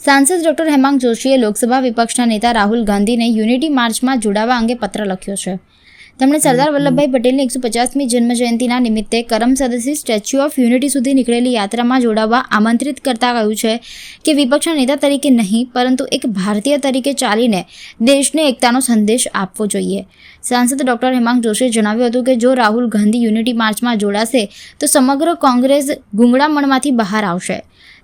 સાંસદ ડોક્ટર હેમાંગ જોશીએ લોકસભા વિપક્ષના નેતા રાહુલ ગાંધીને યુનિટી માર્ચમાં જોડાવા અંગે પત્ર લખ્યો છે. તેમણે સરદાર વલ્લભભાઈ પટેલની 150મી જન્મજયંતિના નિમિત્તે કરમસદથી સ્ટેચ્યુ ઓફ યુનિટી સુધી નીકળેલી યાત્રામાં જોડાવા આમંત્રિત કરતા કહ્યું છે કે વિપક્ષના નેતા તરીકે નહીં પરંતુ એક ભારતીય તરીકે ચાલીને દેશને એકતાનો સંદેશ આપવો જોઈએ. સાંસદ ડોક્ટર હેમાંગ જોશીએ જણાવ્યું હતું કે જો રાહુલ ગાંધી યુનિટી માર્ચમાં જોડાશે તો સમગ્ર કોંગ્રેસ ગૂંગળામણમાંથી બહાર આવશે.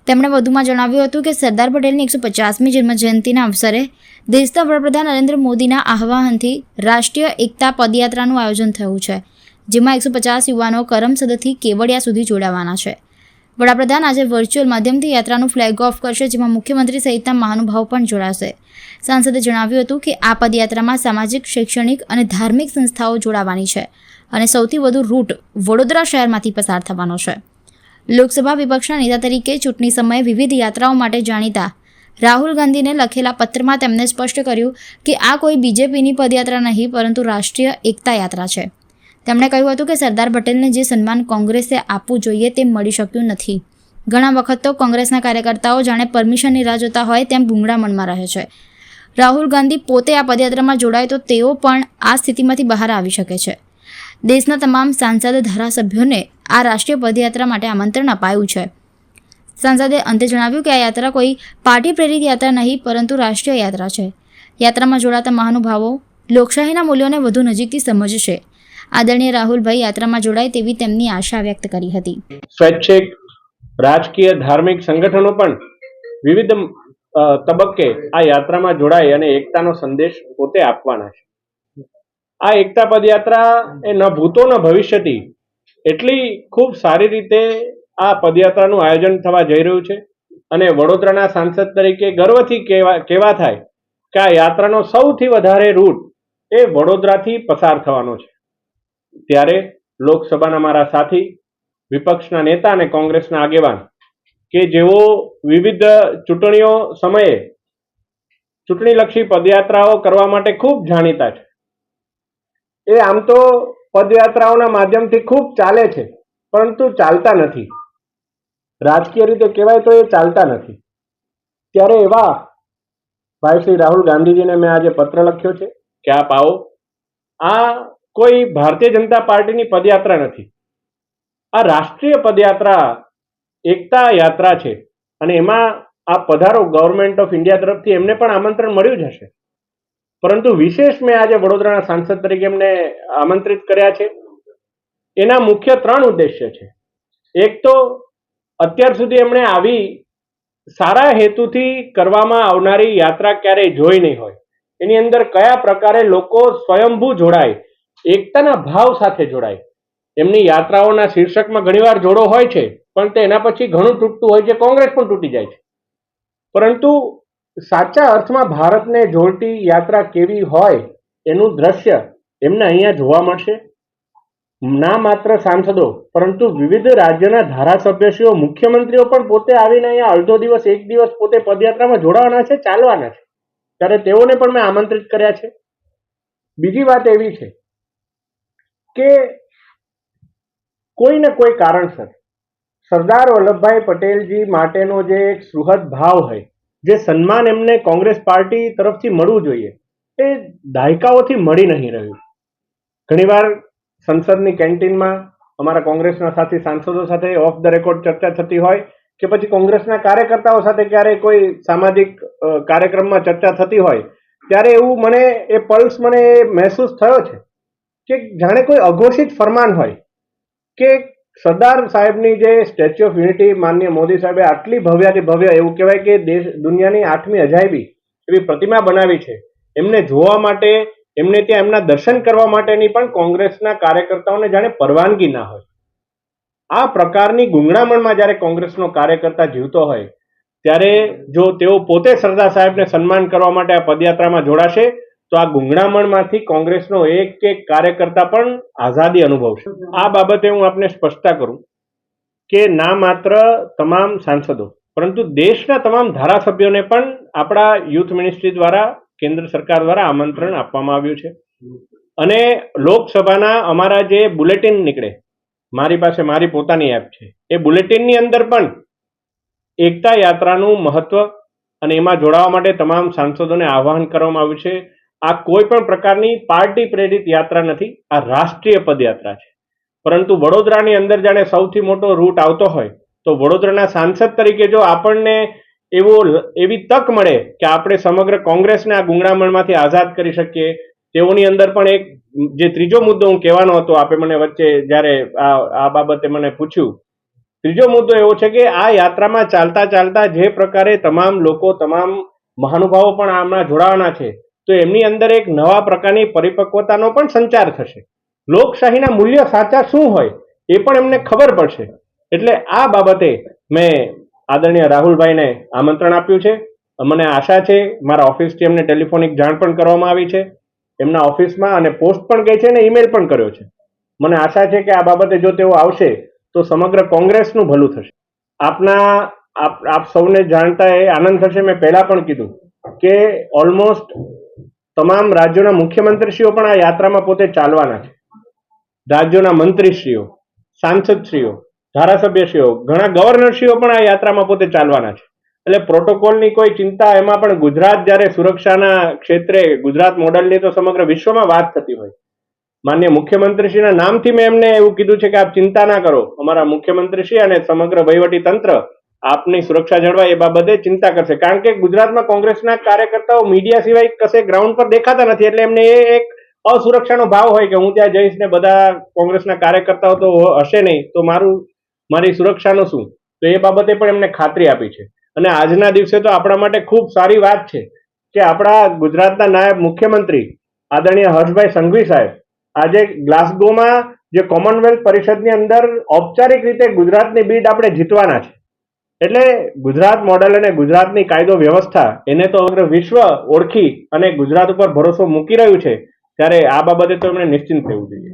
તેમણે વધુમાં જણાવ્યું હતું કે સરદાર પટેલની 150મી જન્મજયંતિના અવસરે દેશના વડાપ્રધાન નરેન્દ્ર મોદીના આહ્વાનથી રાષ્ટ્રીય એકતા પદયાત્રાનું આયોજન થયું છે, જેમાં 150 યુવાનો કરમસદથી કેવડિયા સુધી જોડાવાના છે. વડાપ્રધાન આજે વર્ચ્યુઅલ માધ્યમથી યાત્રાનું ફ્લેગ ઓફ કરશે, જેમાં મુખ્યમંત્રી સહિતના મહાનુભાવો પણ જોડાશે. સાંસદે જણાવ્યું હતું કે આ પદયાત્રામાં સામાજિક, શૈક્ષણિક અને ધાર્મિક સંસ્થાઓ જોડાવાની છે અને સૌથી વધુ રૂટ વડોદરા શહેરમાંથી પસાર થવાનો છે. લોકસભા વિપક્ષના નેતા તરીકે ચૂંટણી સમયે વિવિધ યાત્રાઓ માટે જાણીતા રાહુલ ગાંધીને લખેલા પત્રમાં તેમણે સ્પષ્ટ કર્યું કે આ કોઈ બીજેપીની પદયાત્રા નહીં પરંતુ રાષ્ટ્રીય એકતા યાત્રા છે. તેમણે કહ્યું હતું કે સરદાર પટેલને જે સન્માન કોંગ્રેસે આપવું જોઈએ તે મળી શક્યું નથી. ઘણા વખત તો કોંગ્રેસના કાર્યકર્તાઓ જાણે પરમિશનની રાહ જોતા હોય તેમ ગૂંગળામણમાં રહે છે. રાહુલ ગાંધી પોતે આ પદયાત્રામાં જોડાય તો તેઓ પણ આ સ્થિતિમાંથી બહાર આવી શકે છે. દેશના તમામ સાંસદ ધારાસભ્યોને આ રાષ્ટ્રીય પદયાત્રા માટે આમંત્રણ અપાયું છે. સાંસદે અંતે જણાવ્યું કે આ યાત્રા કોઈ પાર્ટી પ્રેરિત યાત્રા નહીં પરંતુ રાષ્ટ્રીય યાત્રા છે. યાત્રામાં જોડાતા મહાનુભાવો લોકશાહીના મૂલ્યોને વધુ નજીકથી સમજશે. આદરણીય રાહુલભાઈ યાત્રામાં જોડાય તેવી તેમની આશા વ્યક્ત કરી હતી. સ્વૈચ્છિક, રાજકીય, ધાર્મિક સંગઠનો પણ વિવિધ તબક્કે આ યાત્રામાં જોડાય અને એકતાનો સંદેશ પોતે આપવાના છે. આ એકતા પદયાત્રા એ ન ભૂતો ન ભવિષ્યથી એટલી ખૂબ સારી રીતે આ પદયાત્રાનું આયોજન થવા જઈ રહ્યું છે અને વડોદરાના સાંસદ તરીકે ગર્વથી કહેવા થાય કે આ યાત્રાનો સૌથી વધારે રૂટ એ વડોદરાથી પસાર થવાનો છે. ત્યારે લોકસભાના મારા સાથી, વિપક્ષના નેતા અને કોંગ્રેસના આગેવાન કે જેઓ વિવિધ ચૂંટણીઓ સમયે ચૂંટણીલક્ષી પદયાત્રાઓ કરવા માટે ખૂબ જાણીતા છે, એ આમ તો પદયાત્રાઓના માધ્યમથી ખૂબ ચાલે છે પરંતુ ચાલતા નથી. રાજકીય રીતે કહેવાય તો એ ચાલતા નથી. ત્યારે એવા ભાઈ શ્રી રાહુલ ગાંધીજીને મેં આજે પત્ર લખ્યો છે કે આપ આવો. આ કોઈ ભારતીય જનતા પાર્ટીની પદયાત્રા નથી, આ રાષ્ટ્રીય પદયાત્રા એકતા યાત્રા છે અને એમાં આ પધારો ગવર્મેન્ટ ઓફ ઇન્ડિયા તરફથી એમને પણ આમંત્રણ મળ્યું જ હશે. પરંતુ વિશેષ મેં આજે વડોદરાના સાંસદ તરીકે એમને આમંત્રિત કર્યા છે. એના મુખ્ય 3 ઉદ્દેશ્ય છે. એક તો અત્યાર સુધી એમણે આવી સારા હેતુથી કરવામાં આવનારી યાત્રા ક્યારેય જોઈ નહીં હોય. એની અંદર કયા પ્રકારે લોકો સ્વયંભૂ જોડાય, એકતાના ભાવ સાથે જોડાય. એમની યાત્રાઓના શીર્ષકમાં ઘણીવાર જોડો હોય છે પણ તે એના પછી ઘણું તૂટતું હોય છે, કોંગ્રેસ પણ તૂટી જાય છે. પરંતુ સાચા અર્થમાં ભારતને જોડતી યાત્રા કેવી હોય એનું દ્રશ્ય એમને અહીંયા જોવા મળશે. ના માત્ર સાંસદો પરંતુ વિવિધ રાજ્યના ધારાસભ્યશ્રીઓ, મુખ્યમંત્રીઓ પણ પોતે આવીને અહીંયા અડધો દિવસ, એક દિવસ પોતે પદયાત્રામાં જોડાવાના છે, ચાલવાના છે. ત્યારે તેઓને પણ મેં આમંત્રિત કર્યા છે. બીજી વાત એવી છે કે કોઈ ને કોઈ કારણસર સરદાર વલ્લભભાઈ પટેલજી માટેનો જે એક સુહૃદ ભાવ હોય, જે સન્માન એમને કોંગ્રેસ પાર્ટી તરફથી મળવું જોઈએ, એ દાયકાઓથી મળી નહીં રહ્યું. ઘણીવાર સંસદની કેન્ટીનમાં અમારા કોંગ્રેસના સાથી સાંસદો સાથે ઓફ ધ રેકોર્ડ ચર્ચા થતી હોય કે પછી કોંગ્રેસના કાર્યકર્તાઓ સાથે ક્યારેય કોઈ સામાજિક કાર્યક્રમમાં ચર્ચા થતી હોય, ત્યારે એવું મને એ પલ્સ મને મહેસૂસ થયો છે કે જાણે કોઈ અઘોષિત ફરમાન હોય કે સરદાર સાહેબની જે સ્ટેચ્યુ ઓફ યુનિટી માનનીય મોદી સાહેબે આટલી ભવ્યાથી ભવ્ય, એવું કહેવાય કે દુનિયાની 8મી અજાયબી એવી પ્રતિમા બનાવી છે, એમને જોવા માટે, એમને ત્યાં એમના દર્શન કરવા માટેની પણ કોંગ્રેસના કાર્યકર્તાઓને જાણે પરવાનગી ના હોય. આ પ્રકારની ગૂંગળામણમાં જ્યારે કોંગ્રેસનો કાર્યકર્તા જીવતો હોય ત્યારે જો તેઓ પોતે સરદાર સાહેબને સન્માન કરવા માટે આ પદયાત્રામાં જોડાશે તો આ ગૂંગળામણમાંથી કોંગ્રેસનો એક કાર્યકર્તા પણ આઝાદી અનુભવશે. આ બાબતે હું આપને સ્પષ્ટતા કરું કે ના માત્ર તમામ સાંસદો પરંતુ દેશના તમામ ધારાસભ્યોને પણ આપણા યુથ મિનિસ્ટ્રી દ્વારા, કેન્દ્ર સરકાર દ્વારા આમંત્રણ આપવામાં આવ્યું છે. અને લોકસભાના અમારા જે બુલેટિન નીકળે, મારી પાસે મારી પોતાની એપ છે, એ બુલેટિનની અંદર પણ એકતા યાત્રાનું મહત્વ અને એમાં જોડાવા માટે તમામ સાંસદોને આહ્વાન કરવામાં આવ્યું છે. આ કોઈ પણ પ્રકારની પાર્ટી પ્રેરિત યાત્રા નથી, આ રાષ્ટ્રીય પદયાત્રા છે. પરંતુ વડોદરાની અંદર જાણે સૌથી મોટો રૂટ આવતો હોય તો વડોદરાના સાંસદ તરીકે જો આપણને એવી તક મળે કે આપણે સમગ્ર કોંગ્રેસને આ ગુંગળામણમાંથી આઝાદ કરી શકીએ, તેઓની અંદર પણ એક જે ત્રીજો મુદ્દો હું કહેવાનો હતો, આપે મને વચ્ચે જ્યારે આ બાબતે મને પૂછ્યું, ત્રીજો મુદ્દો એવો છે કે આ યાત્રામાં ચાલતા ચાલતા જે પ્રકારે તમામ લોકો, તમામ મહાનુભાવો પણ આમાં જોડાવાના છે, તો એમની અંદર એક નવા પ્રકારની પરિપક્વતાનો પણ સંચાર થશે. લોકશાહીના મૂલ્યો સાચા શું હોય એ પણ એમને ખબર પડશે. એટલે આ બાબતે મેં આદરણીય રાહુલભાઈને આમંત્રણ આપ્યું છે. મને આશા છે, મારા ઓફિસથી એમને ટેલિફોનિક જાણ પણ કરવામાં આવી છે, એમના ઓફિસમાં, અને પોસ્ટ પણ ગઈ છે અને ઈમેલ પણ કર્યો છે. મને આશા છે કે આ બાબતે જો તેઓ આવશે તો સમગ્ર કોંગ્રેસનું ભલું થશે. આપ સૌને જાણતા એ આનંદ થશે, મેં પહેલા પણ કીધું કે ઓલમોસ્ટ તમામ રાજ્યોના મુખ્યમંત્રીશ્રીઓ પણ આ યાત્રામાં પોતે ચાલવાના છે. રાજ્યોના મંત્રીશ્રીઓ, સાંસદશ્રીઓ, ધારાસભ્યશ્રીઓ, ઘણા ગવર્નરશ્રીઓ પણ આ યાત્રામાં પોતે ચાલવાના છે. એટલે પ્રોટોકોલની કોઈ ચિંતા એમાં પણ, ગુજરાત જ્યારે સુરક્ષાના ક્ષેત્રે ગુજરાત મોડલની તો સમગ્ર વિશ્વમાં વાત થતી હોય, માન્ય મુખ્યમંત્રીશ્રીના નામથી મેં એમને એવું કીધું છે કે આપ ચિંતા ના કરો, અમારા મુખ્યમંત્રીશ્રી અને સમગ્ર વહીવટી તંત્ર આપની સુરક્ષા જળવાય એ બાબતે ચિંતા કરશે. કારણ કે ગુજરાતમાં કોંગ્રેસના કાર્યકર્તાઓ મીડિયા સિવાય કશે ગ્રાઉન્ડ પર દેખાતા નથી, એટલે એમને એ એક અસુરક્ષાનો ભાવ હોય કે હું ત્યાં જઈશ ને બધા કોંગ્રેસના કાર્યકર્તાઓ તો હશે નહીં, તો મારી સુરક્ષાનું શું? તો એ બાબતે પણ એમને ખાતરી આપી છે. અને આજના દિવસે તો આપણા માટે ખૂબ સારી વાત છે કે આપણા ગુજરાતના નાયબ મુખ્યમંત્રી આદરણીય હર્ષભાઈ સંઘવી સાહેબ આજે ગ્લાસગોમાં જે કોમનવેલ્થ પરિષદની અંદર ઔપચારિક રીતે ગુજરાતની બીડ આપણે જીતવાના છે. એટલે ગુજરાત મોડલ અને ગુજરાતની કાયદો વ્યવસ્થા એને તો સમગ્ર વિશ્વ ઓળખી અને ગુજરાત ઉપર ભરોસો મૂકી રહ્યું છે, ત્યારે આ બાબતે તો એમણે નિશ્ચિંત રહેવું જોઈએ.